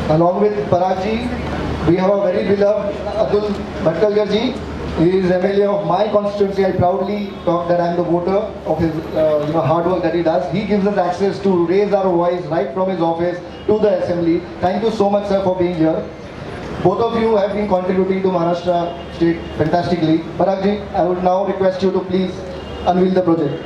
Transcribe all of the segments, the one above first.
Along with Paragji, we have a very beloved Atul Bhatkalkar ji. He is MLA of my constituency. I proudly talk that I am the voter of his hard work that he does. He gives us access to raise our voice right from his office to the assembly. Thank you so much, sir, for being here. Both of you have been contributing to Maharashtra state fantastically. Paragji, I would now request you to please unveil the project.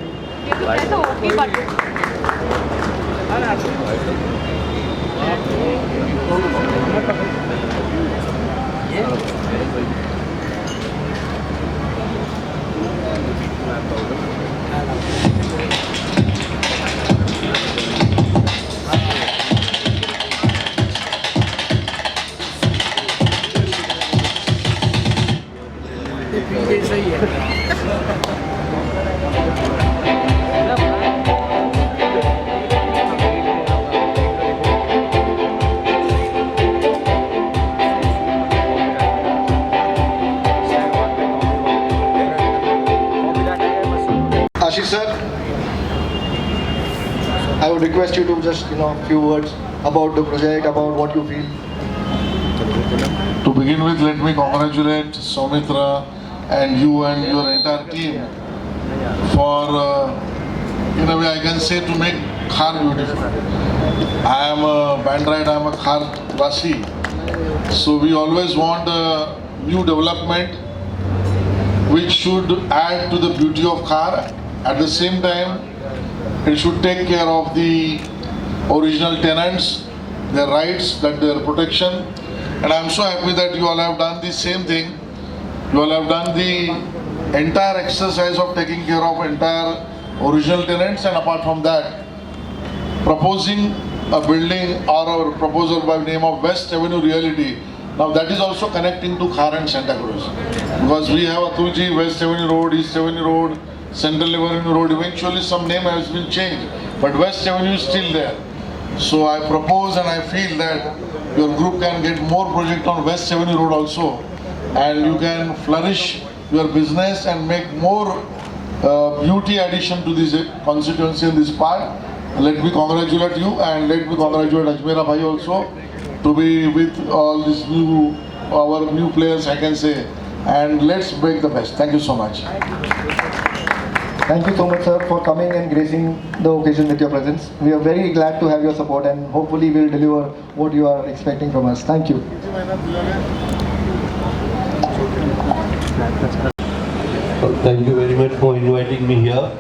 Ashish sir, I would request you to just few words about the project, about what you feel. To begin with, let me congratulate Soumitra and you and your entire team for, in a way I can say, to make Khar beautiful. I am a Bandrite, I am a Khar Vasi. So we always want a new development which should add to the beauty of Khar. At the same time, it should take care of the original tenants, their rights, their protection. And I am so happy that you all have done the same thing. You all have done the entire exercise of taking care of entire original tenants, and apart from that, proposing a building or a proposal by name of West Avenue Realty. Now that is also connecting to Khar and Santa Cruz. Because we have Atulji, West Avenue Road, East Avenue Road, Central Avenue Road. Eventually some name has been changed, but West Avenue is still there. So I propose and I feel that your group can get more project on West Avenue Road also, and you can flourish your business and make more beauty addition to this constituency in this part. Let me congratulate you, and let me congratulate Ajmera Bhai also to be with all these our new players, I can say, and let's break the best. Thank you so much. Thank you so much, sir, for coming and gracing the occasion with your presence. We are very glad to have your support, and hopefully we'll deliver what you are expecting from us. Thank you. Thank you very much for inviting me here.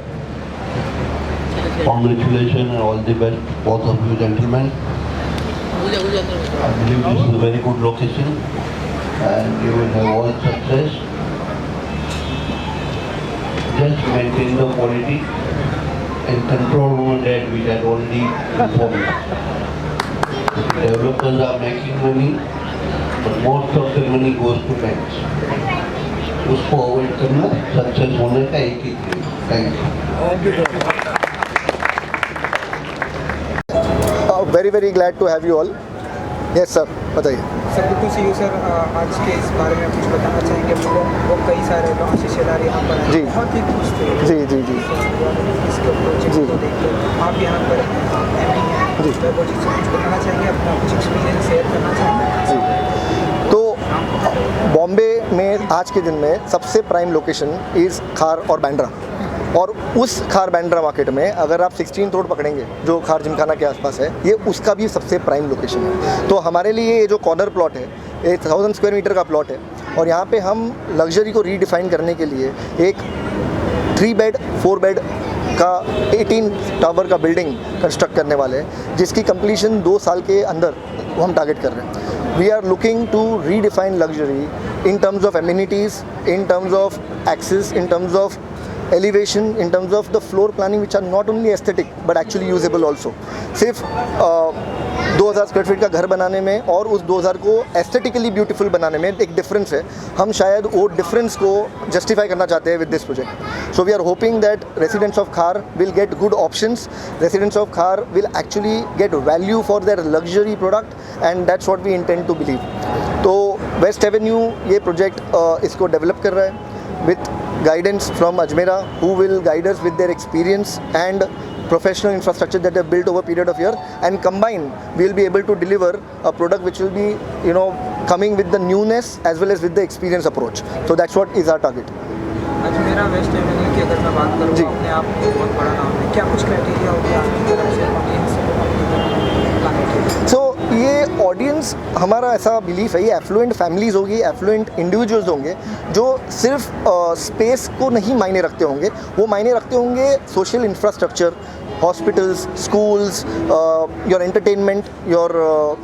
Congratulations and all the best, both of you gentlemen. I believe this is a very good location and you will have all success. Just maintain the quality and control over that which I already informed. Developers are making money, but most of the money goes to banks. उसको avoid करना success होने का एक ही thank you very glad to have you all. Yes sir, बताइए sir. बिल्कुल see you sir, आज के इस बारे में कुछ बताना चाहेंगे. वो कई सारे गाँव रिश्तेदार यहाँ पर जी बहुत ही खुश थे. जी जी जी इसके प्रोजेक्ट को देखकर आप यहाँ पर जी वो चीज़ कुछ बताना चाहेंगे, अपना कुछ एक्सपीरियंस शेयर करना चाहेंगे जी. तो बॉम्बे में आज के दिन में सबसे प्राइम लोकेशन इज़ खार और बांद्रा, और उस खार बांद्रा मार्केट में अगर आप 16 रोड पकड़ेंगे जो खार जिमखाना के आसपास है, ये उसका भी सबसे प्राइम लोकेशन है. तो हमारे लिए ये जो कॉर्नर प्लॉट है, ये 1000 स्क्वायर मीटर का प्लॉट है, और यहाँ पे हम लग्जरी को रीडिफाइन करने के लिए एक 3 बेड 4 बेड का 18 टावर का बिल्डिंग कंस्ट्रक्ट करने वाले हैं, जिसकी कंप्लीशन 2 साल के अंदर वो हम टारगेट कर रहे हैं. We are looking to redefine luxury in terms of amenities, in terms of access, in terms of elevation, in terms of the floor planning, which are not only aesthetic but actually usable also. सिर्फ 2000 square feet का घर बनाने में और उस 2000 को aesthetically beautiful बनाने में एक डिफरेंस है. हम शायद वो डिफरेंस को जस्टिफाई करना चाहते हैं with this project. So we are hoping that residents of Khar will get good options. Residents of Khar will actually get value for their luxury product, and that's what we intend to believe. तो West Avenue ये project इसको develop कर रहा है with guidance from Ajmera, who will guide us with their experience and professional infrastructure that they have built over a period of year, and combined we will be able to deliver a product which will be, you know, coming with the newness as well as with the experience approach. So that's what is our target. Ajmera West Avenue की अगर मैं बात करूँ, जी। अपने आप में बहुत बड़ा नाम है, क्या कुछ क्राइटेरिया होगी आपकी तरफ से ऑडियंस को अपनी तरफ लाने के लिए? सो ये ऑडियंस, हमारा ऐसा बिलीफ है, ये एफ्लुएंट फैमिलीज़ होगी, एफ्लुएंट इंडिविजुअल्स होंगे जो सिर्फ स्पेस को नहीं मायने रखते होंगे, वो मायने रखते होंगे social infrastructure, hospitals, schools, your entertainment, your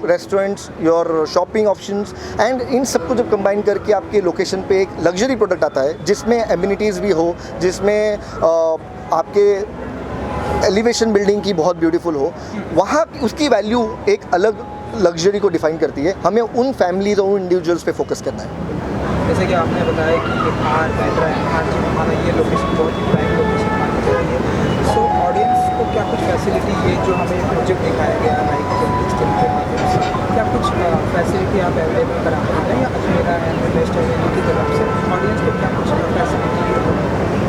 restaurants, your shopping options, and in सबको जब कंबाइन करके आपके लोकेशन पे एक लग्जरी प्रोडक्ट आता है जिसमें एमिनिटीज़ भी हो, जिसमें आपके एलिवेशन बिल्डिंग की बहुत ब्यूटीफुल हो, वहाँ उसकी वैल्यू एक अलग लग्जरी को डिफाइन करती है। हमें उन फैमिलीज और उन इंडिविजुअल्स पे फोकस करना है। जैसे कि आपने बताया कि ये खार बैठ रहा है, खार जी हमारा ये लोकेशन बहुत ही प्राइम लोकेशन मानी जा रही है। सो ऑडियंस को क्या कुछ फैसिलिटी, ये जो हमें प्रोजेक्ट दिखाया गया लाइक डिजिटल के माध्यम से, क्या कुछ फैसिलिटी आप अवेलेबल करा सकते हैं या अजमेरा एंड वेस्ट एवेन्यू की तरफ से ऑडियंस को क्या कुछ फैसिलिटी?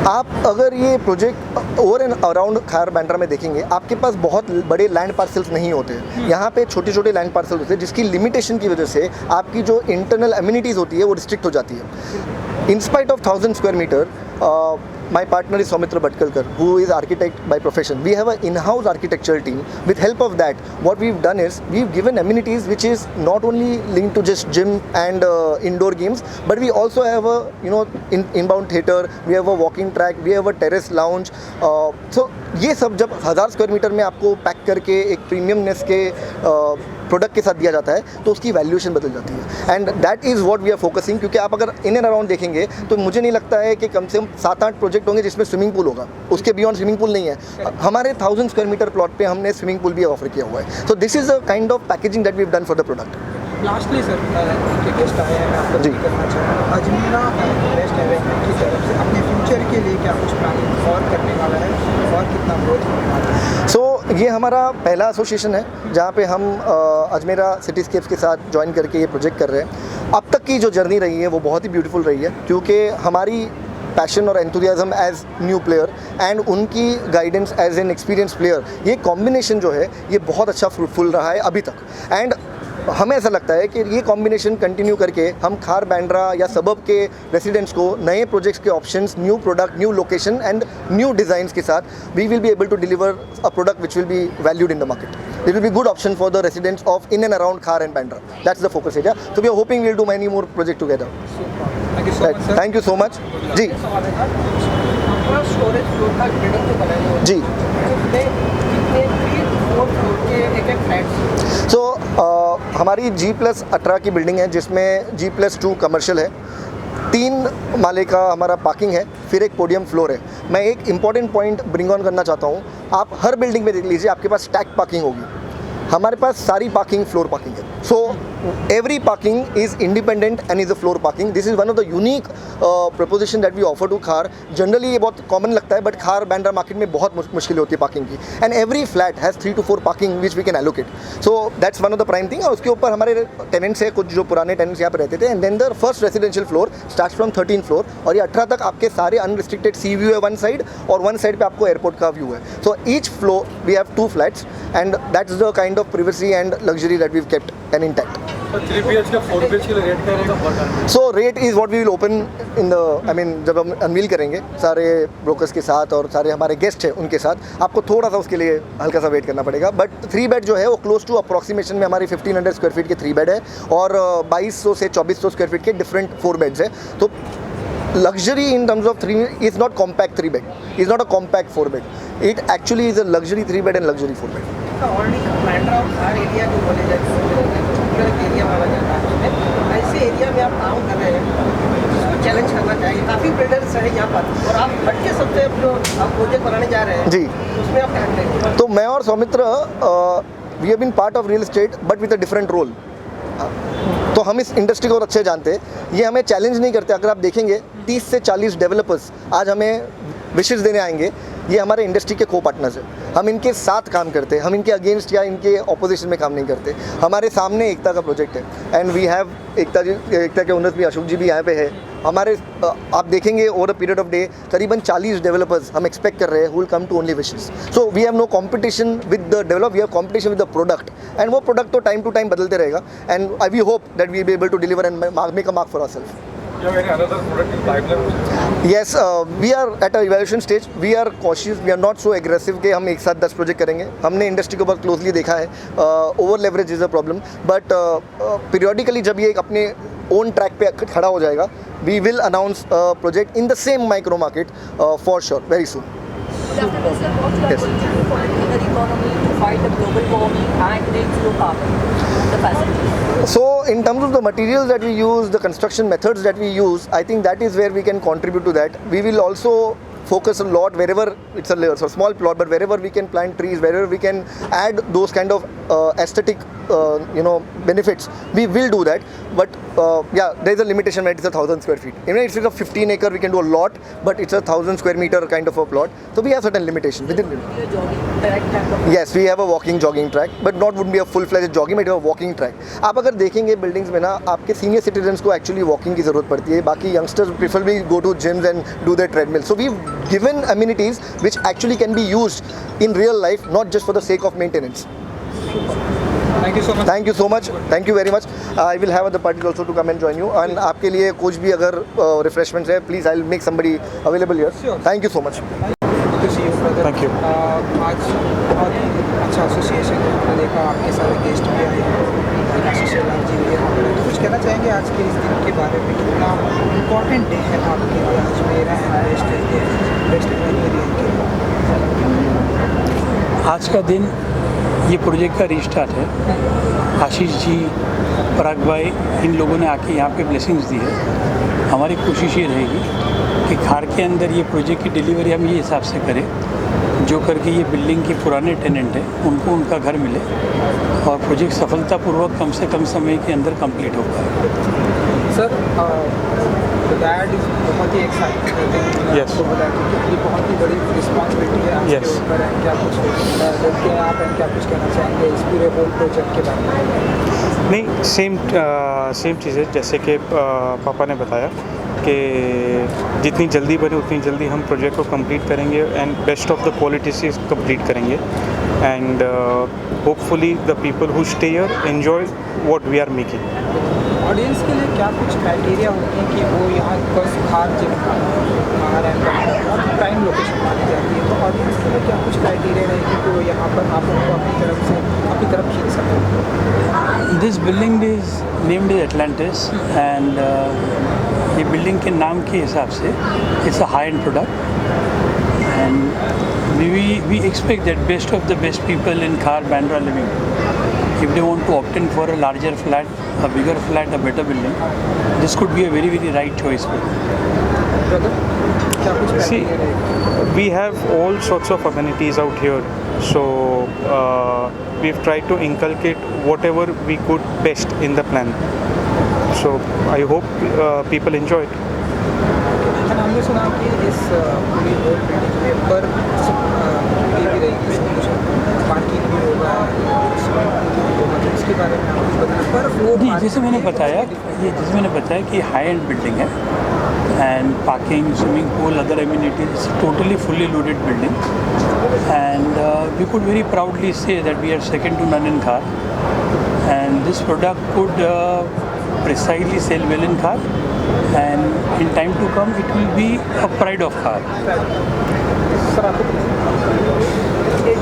आप अगर ये प्रोजेक्ट ओवर एंड अराउंड खार बैंड्रा में देखेंगे, आपके पास बहुत बड़े लैंड पार्सल्स नहीं होते हैं। यहाँ पे छोटे छोटे लैंड पार्सल होते हैं जिसकी लिमिटेशन की वजह से आपकी जो इंटरनल एमिनिटीज़ होती है वो रिस्ट्रिक्ट हो जाती है। In spite of 1000 square metre, my partner is Soumitra Bhatkalkar, who is architect by profession. We have an in-house architectural team. With help of that, what we've done is we've given amenities which is not only linked to just gym and indoor games, but we also have a, you know, inbound theater, we have a walking track, we have a terrace lounge. So ये सब जब 1000 square metre में आपको pack करके एक premiumness के product के साथ दिया जाता है तो उसकी वैल्यूएशन बदल जाती है, and that is what we are focusing. क्योंकि आप अगर इन एंड अराउंड देखेंगे तो मुझे नहीं लगता है कि कम से कम 7-8 प्रोजेक्ट होंगे जिसमें स्विमिंग पूल होगा, उसके बियॉन्ड स्विमिंग पूल नहीं है। हमारे 1000 स्क्वायर मीटर प्लॉट पे हमने स्विमिंग पूल भी ऑफर किया हुआ है। So this is a kind of packaging that we have done for the product. Lastly sir, उनके गेस्ट आए हैं, मैं आपको जी। करना चाहूँगा अजमेरा वेस्ट एवेन्यू की तरफ से अपने फ्यूचर के लिए क्या कुछ प्लानिंग और करने वाला है और कितना ग्रोथ होने वाला है? सो ये हमारा पहला एसोसिएशन है जहाँ पे हम अजमेरा सिटीस्केप्स के साथ ज्वाइन करके ये प्रोजेक्ट कर रहे हैं। अब तक की जो जर्नी रही है वो बहुत ही ब्यूटीफुल रही है, क्योंकि हमारी पैशन और enthusiasm as new player and उनकी guidance as an experience player, ये कॉम्बिनेशन जो है ये बहुत अच्छा फ्रूटफुल रहा है अभी तक। एंड हमें ऐसा लगता है कि ये कॉम्बिनेशन कंटिन्यू करके हम खार बैंड्रा या सबब के रेसिडेंट्स को नए प्रोजेक्ट्स के options, new product, new location and new designs के साथ we will be able to deliver a product which will be valued in the market. It will be good option for the residents of in and around Khar and Bandra. That's the focus area. So we are hoping we will do many more project together. Thank you so much sir. Thank you so much. जी storage floor का building जो बनाए हुए जी। कितने 3-4 floor के एक flats? सो हमारी G+18 की बिल्डिंग है जिसमें G+2 कमर्शियल है, 3 माले का हमारा पार्किंग है, फिर एक पोडियम फ्लोर है। मैं एक इंपॉर्टेंट पॉइंट ब्रिंग ऑन करना चाहता हूँ। आप हर बिल्डिंग में देख लीजिए आपके पास स्टैक पार्किंग होगी, हमारे पास सारी पार्किंग फ्लोर पार्किंग है। So every parking is independent and is a floor parking. This is one of the unique proposition that we offer to Khar. Generally ये बहुत कॉमन लगता है, बट खार बैंड्रा मार्केट में बहुत मुश्किल होती है पार्किंग की, and every flat has 3 to 4 parking which we can allocate. So that's one of the prime thing. और उसके ऊपर हमारे टेनेंट्स है, कुछ जो पुराने टेनेंट्स यहाँ पे रहते थे, and then the first residential floor starts from 13th floor, और ये 18 तक आपके सारे अनरिस्ट्रिक्टेड सी व्यू है वन साइड, और वन साइड पे आपको एयरपोर्ट का व्यू है। So each floor we have 2 flats, and that's the kind of privacy and luxury that we've kept and intact. So 3 BHK 4 BHK rate क्या रहेगा per ton? So rate is what we will open in the, I mean जब हम unveil करेंगे सारे brokers के साथ और सारे हमारे गेस्ट हैं उनके साथ, आपको थोड़ा सा उसके लिए हल्का सा वेट करना पड़ेगा। बट 3 बेड जो है वो क्लोज टू अप्रॉक्सीमेशन में हमारी 1500 स्क्वायर फीट के 3 बेड है, और 2200 से 2400 स्क्वायर फीट के डिफरेंट 4 बेड्स है। तो luxury in terms of 3 is not compact 3 bed, is not a compact 4 bed. It actually is a luxury 3 bed and luxury 4 bed. Already Bandra और खार एरिया जो बोले जाते हैं एरिया माना जाता है, उसमें ऐसे एरिया में आप काम कर रहे हैं, उसको चैलेंज करना चाहिए। काफ़ी बिल्डर्स हैं यहाँ पर और आप हट के सबसे जो आप प्रोजेक्ट बनाने जा रहे हैं जी, उसमें आप क्या करेंगे? तो मैं और Soumitra we have been part of real estate but with a different role. तो हम इस इंडस्ट्री को और अच्छे जानते हैं, ये हमें चैलेंज नहीं करते। अगर आप देखेंगे 30 से 40 डेवलपर्स आज हमें विशेष देने आएंगे, ये हमारे इंडस्ट्री के को पार्टनर्स हैं। हम इनके साथ काम करते हैं, हम इनके अगेंस्ट या इनके ऑपोजिशन में काम नहीं करते। हमारे सामने एकता का प्रोजेक्ट है, एंड वी हैव एकता के ओनर्स भी, अशोक जी भी यहाँ पे है, हमारे आप देखेंगे over a period of day करीबन 40 डेवलपर्स हम एक्सपेक्ट कर रहे हैं, will come to only wishes. So we have no competition with the develop, we have competition with the product, and वो प्रोडक्ट तो टाइम टू टाइम बदलते रहेगा, and we hope that we be able to deliver and make a mark for ourselves. You have any other product in pipeline? Yes, we are at a evaluation stage. We are cautious. We are not so aggressive कि हम एक साथ 10 project करेंगे. हमने industry को बहुत closely देखा है. Over leverage is a problem, but periodically जब ये एक अपने ओन ट्रैक पे खड़ा हो जाएगा, we will announce project in the same micro market for sure very soon. Definitely, sir. What you are Yes. going to do for the greener economy to fight the global warming and net zero carbon, the facilities? So in terms of the materials that we use, the construction methods that we use, I think that is where we can contribute to that. We will also focus a lot wherever it's a small plot, but wherever we can plant trees, wherever we can add those kind of aesthetic benefits, we will do that. But yeah, there is a limitation when it's 1,000 square feet. Even if it's a 15 acre, we can do a lot, but it's a 1,000 square meter kind of a plot. So we have certain limitations within it. Your jogging track type of. Yes, we have a walking jogging track, but not would be a full-fledged jogging, but a walking track. आप अगर देखेंगे buildings में ना, आपके senior citizens को actually walking की ज़रूरत पड़ती है. बाकी youngsters preferably go to gyms and do their treadmill. So we given amenities which actually can be used in real life, not just for the sake of maintenance. Thank you so much. Thank you so much. Thank you very much. I will have other parties also to come and join you. And आपके लिए कुछ भी अगर refreshments है, please I'll make somebody available here. Sure. Thank you so much. Good to see you, brother. Thank you. आज बहुत ही अच्छा association है. हमने देखा आपके सारे गेस्ट भी आए हैं. आशीष लाल जी भी यहाँ पर. तो कुछ कहना चाहेंगे आज के इस दिन के बारे में, कितना इम्पोर्टेंट डे है आपके लिए आज मेरा है बेस्ट आज का दिन ये प्रोजेक्ट का रीस्टार्ट है. आशीष जी, पराग भाई, इन लोगों ने आके यहाँ पे ब्लेसिंग्स दी है. हमारी कोशिश ये रहेगी कि खार के अंदर ये प्रोजेक्ट की डिलीवरी हम ये हिसाब से करें जो करके ये बिल्डिंग के पुराने टेनेंट हैं उनको उनका घर मिले और प्रोजेक्ट सफलतापूर्वक कम से कम समय के अंदर कंप्लीट हो पाए. सर डैड बहुत ही एक्साइटेड है. Yes. ये बहुत ही बड़ी रिस्पॉन्सिबिलिटी है आपके Yes. ऊपर है. क्या कुछ लड़के आप हैं, क्या कुछ कहना चाहेंगे इस पूरे होल प्रोजेक्ट के बारे में? नहीं, सेम चीज़ है जैसे कि पापा ने बताया कि जितनी जल्दी बने उतनी जल्दी हम प्रोजेक्ट को कंप्लीट करेंगे and best of the quality से कंप्लीट करेंगे and hopefully the people who stay here enjoy what we are making. Audience के लिए क्या कुछ क्राइटेरिया होते हैं कि वो यहाँ पर खार जिम बहुत प्राइम लोकेशन मानी जाती है, तो ऑडियंस के लिए क्या कुछ क्राइटेरिया रहेगी कि वो यहाँ पर आप उनको अपनी तरफ खींच सकें? This building is named Atlantis and ये बिल्डिंग के नाम के हिसाब से it's a high end product and we expect that best of the best people in Khar Bandra living, if they want to opt in for a larger flat, a bigger flat, a better building, this could be a very, very right choice for them. Brother क्या कुछ See, criteria रहेगी? we have all sorts of amenities out here, so we've tried to inculcate whatever we could best in the plan. So I hope people enjoy it. मैंने हमने सुना कि इस पूरी whole building में पर भी रहेगी, इसमें कुछ पार्किंग भी होगा, तो इसके बारे में आप कुछ बताएं. पर वो जी, जैसे मैंने बताया कि हाई एंड बिल्डिंग है and parking, swimming pool, other amenities, totally fully loaded building and we could very proudly say that we are second to none in Khar and this product could precisely sell well in Khar and in time to come it will be a pride of Khar. Sir आपको ये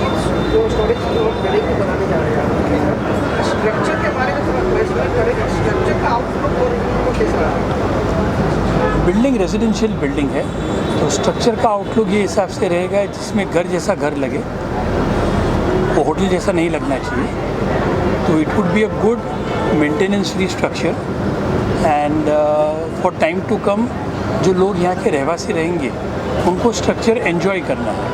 जो storage जो building को बनाने जा रहे हैं, structure के बारे में थोड़ा क्वेश्चन करेंगे. स्ट्रक्चर का आउटलुक और इनको कैसा रहा? बिल्डिंग रेजिडेंशियल बिल्डिंग है तो स्ट्रक्चर का आउटलुक ये हिसाब से रहेगा जिसमें घर जैसा घर लगे, वो होटल जैसा नहीं लगना चाहिए. तो it would be a good maintenance free structure and for time to come जो लोग यहाँ के रहवासी रहेंगे उनको स्ट्रक्चर एंजॉय करना है.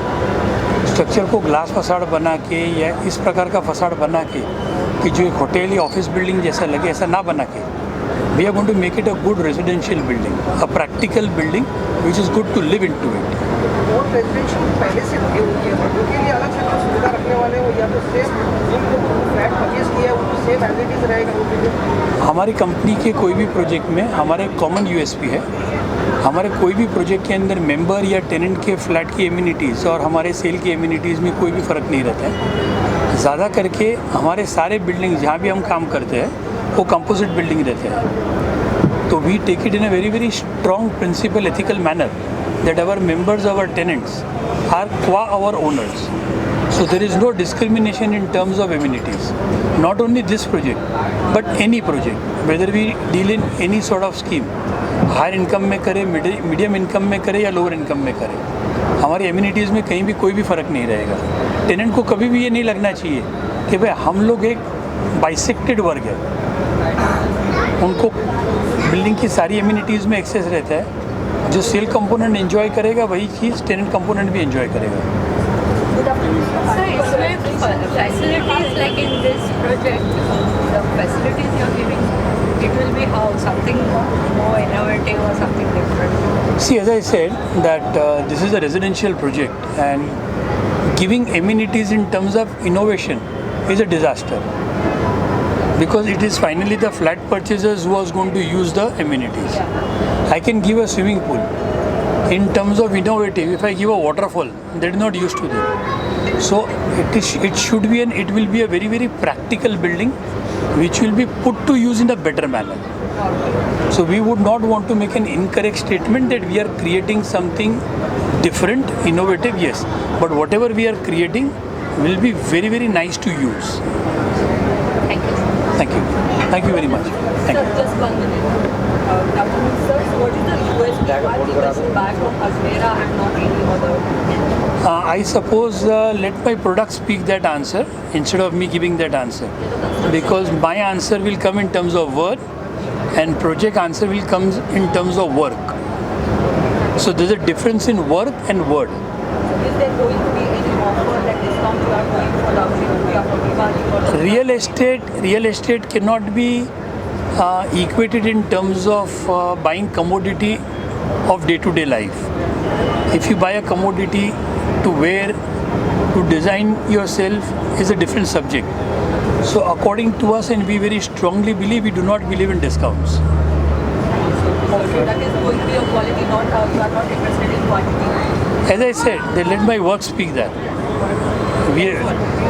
स्ट्रक्चर को ग्लास फसाड़ बना के या इस प्रकार का फसाड़ बना के कि जो एक होटल या ऑफिस बिल्डिंग जैसा लगे, ऐसा ना बना के we are going to make it a good residential building, a practical building which is good to live in to it. और रेजिडेंशियल पहले से लगे हुई है, बच्चों के लिए अलग से कुछ सुविधा रखने वाले हो या तो सेम जिनको फ्लैट परचेज किया है उनको सेम एमिनिटीज रहेगा वो भी? हमारी कंपनी के कोई भी प्रोजेक्ट में हमारे कॉमन यूएसपी है हमारे कोई भी प्रोजेक्ट के अंदर मेंबर या टेनेंट के फ्लैट की एमिनिटीज़ और हमारे सेल की एमिनिटीज़ में कोई भी फ़र्क नहीं रहता है। ज़्यादा करके हमारे सारे बिल्डिंग जहाँ भी हम काम करते हैं वो कंपोजिट बिल्डिंग रहते हैं। तो we take it in a very strong principle ethical manner that our members our tenants are qua our owners. So there is no discrimination in terms of amenities. Not only this project, but any project, whether we deal in any sort of scheme, higher income में करें, medium income में करें या lower income में करें, हमारी amenities में कहीं भी कोई भी फ़र्क नहीं रहेगा. टेनेंट को कभी भी ये नहीं लगना चाहिए कि भाई हम लोग एक बाइसेक्टेड वर्ग है. उनको बिल्डिंग की सारी एमिनिटीज़ में एक्सेस रहता है. जो सेल कंपोनेंट एंजॉय करेगा वही चीज़ टेनेंट कंपोनेंट भी एंजॉय करेगा. So इसमें facilities like in this project, the facilities you're giving, it will be how something more innovative or something different. See, as I said, that this is a residential project and giving amenities in terms of innovation is a disaster because it is finally the flat purchasers who is going to use the amenities. I can give a swimming pool. In terms of innovative, if I give a waterfall, that is not used to them. So it should be it will be a very practical building which will be put to use in a better manner. So we would not want to make an incorrect statement that we are creating something different, innovative, yes. But whatever we are creating will be very nice to use. Thank you. Thank you. Thank you very much. Thank Sir, you. just 1 minute. Sir, so what is the USP why people should buy from Ajmera and not any other? I suppose let my product speak that answer instead of me giving that answer, because my answer will come in terms of word and project answer will come in terms of work. So there's a difference in work and word. Is there going to be any offer like discount you are going for Lavri for Diwali or Real estate cannot be equated in terms of buying commodity of day-to-day life. If you buy a commodity to wear, to design yourself is a different subject. So according to us, and we very strongly believe, we do not believe in discounts. so that is going to be a quality, not you are not interested in quantity? As I said, they let my work speak that.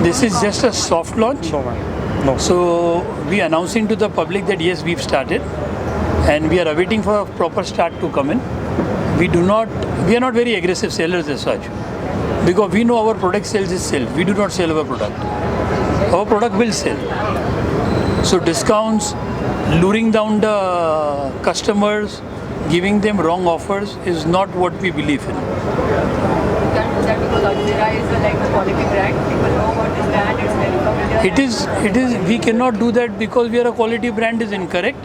This is just a soft launch. No, ma'am. No. So we are announcing to the public that yes, we've started and we are awaiting for a proper start to come in. We are not very aggressive sellers as such, because we know our product sells itself. We do not sell our product. Our product will sell. So discounts, luring down the customers, giving them wrong offers is not what we believe in. You can do that because Ajmera is like a quality brand. People know about this brand, it's very familiar. It is, we cannot do that because we are a quality brand is incorrect.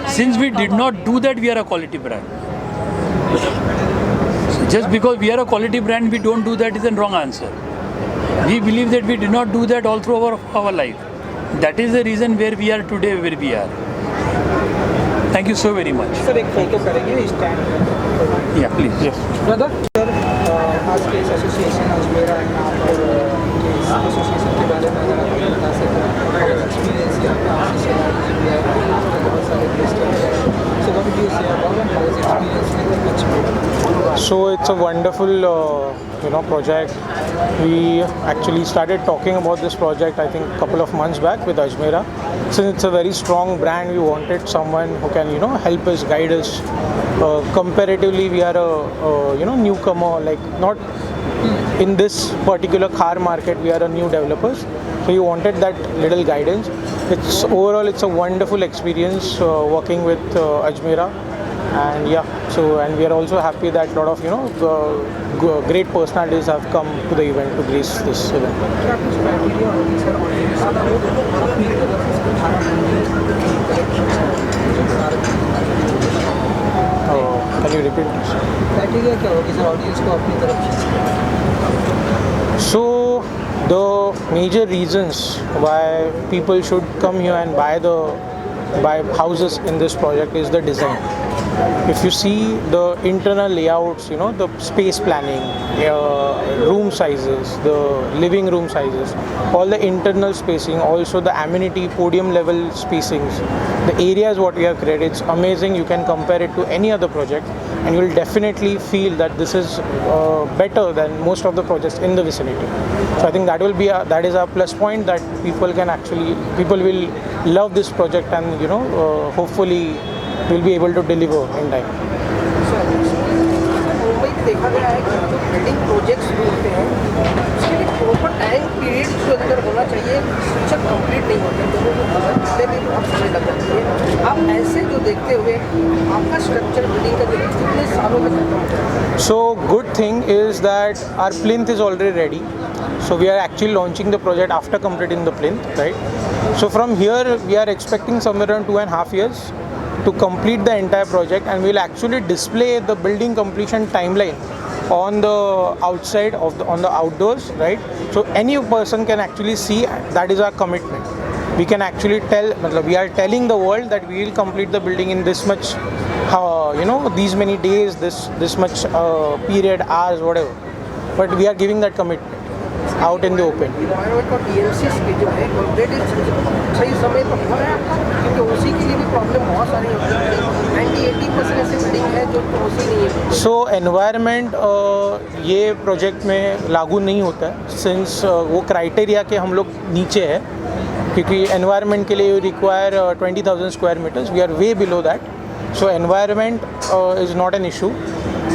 Since we did not do that, we are a quality brand. So just because we are a quality brand, we don't do that is a wrong answer. We believe that we did not do that all through our life. That is the reason where we are today, where we are. Thank you so very much. Sir एक photo करेंगे stand. Yeah, please. Yes. Brother sir आज के इस association Ajmera and नाम और इस association के बारे में अगर आप हमें बता सकें एक्सपीरियंस या बहुत सारे question. So what did you say about and how was experience with Ajmera? So it's a wonderful project. We actually started talking about this project I think a couple of months back with Ajmera. Since it's a very strong brand, we wanted someone who can help us, guide us. Comparatively, we are a newcomer, like not in this particular car market. We are a new developers, so we wanted that little guidance. Overall it's a wonderful experience working with Ajmera. And and we are also happy that a lot of great personalities have come to the event to grace this event. क्या कुछ criteria होगी sir audience का अपनी तरफ से Can you repeat this? Criteria क्या होगी sir audience को अपनी तरफ से? So the major reasons why people should come here and buy houses in this project is the design. If you see the internal layouts, the space planning, room sizes, the living room sizes, all the internal spacing, also the amenity podium level spacings, the areas what we have created, it's amazing. You can compare it to any other project. and you will definitely feel that this is better than most of the projects in the vicinity. So I think that will be that is a plus point, that people will love this project, and hopefully will be able to deliver in time. Mumbai में देखा गया है कि जो building projects शुरू होते हैं उसके लिए प्रॉपर टाइम पीरियड जो अंदर होना चाहिए, स्ट्रक्चर कंप्लीट नहीं होते, लोगों को बनने में बहुत समय लग जाती है। आप ऐसे जो देखते हुए आपका स्ट्रक्चर बिल्डिंग का कितने सालों में खत्म होता है? So good thing is that our plinth is already ready. So we are actually launching the project after completing the plinth, right? So from here we are expecting somewhere around 2.5 years to complete the entire project, and we will actually display the building completion timeline on the outside on the outdoors, right? So any person can actually see that is our commitment. We can actually we are telling the world that we will complete the building in this much, these many days, this much period, hours, whatever. But we are giving that commitment out in the open. Environment और DMCs की जो है already सही समय पर हो रहा है आपका, क्योंकि उसी के लिए भी प्रॉब्लम बहुत सारी होती है। 90-80% ऐसी बिल्डिंग है जो उसी नहीं है। सो एनवायरनमेंट ये प्रोजेक्ट में लागू नहीं होता है, सिंस वो क्राइटेरिया के हम लोग नीचे है, क्योंकि एनवायरनमेंट के लिए you require 20,000 square meters, we are way below that. So environment is not an issue.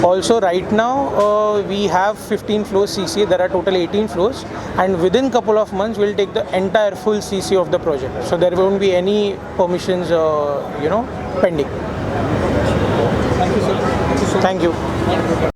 Also right now we have 15 floors CC. There are total 18 floors, and within couple of months we'll take the entire full CC of the project. So there won't be any permissions pending. Thank you, sir. Thank you.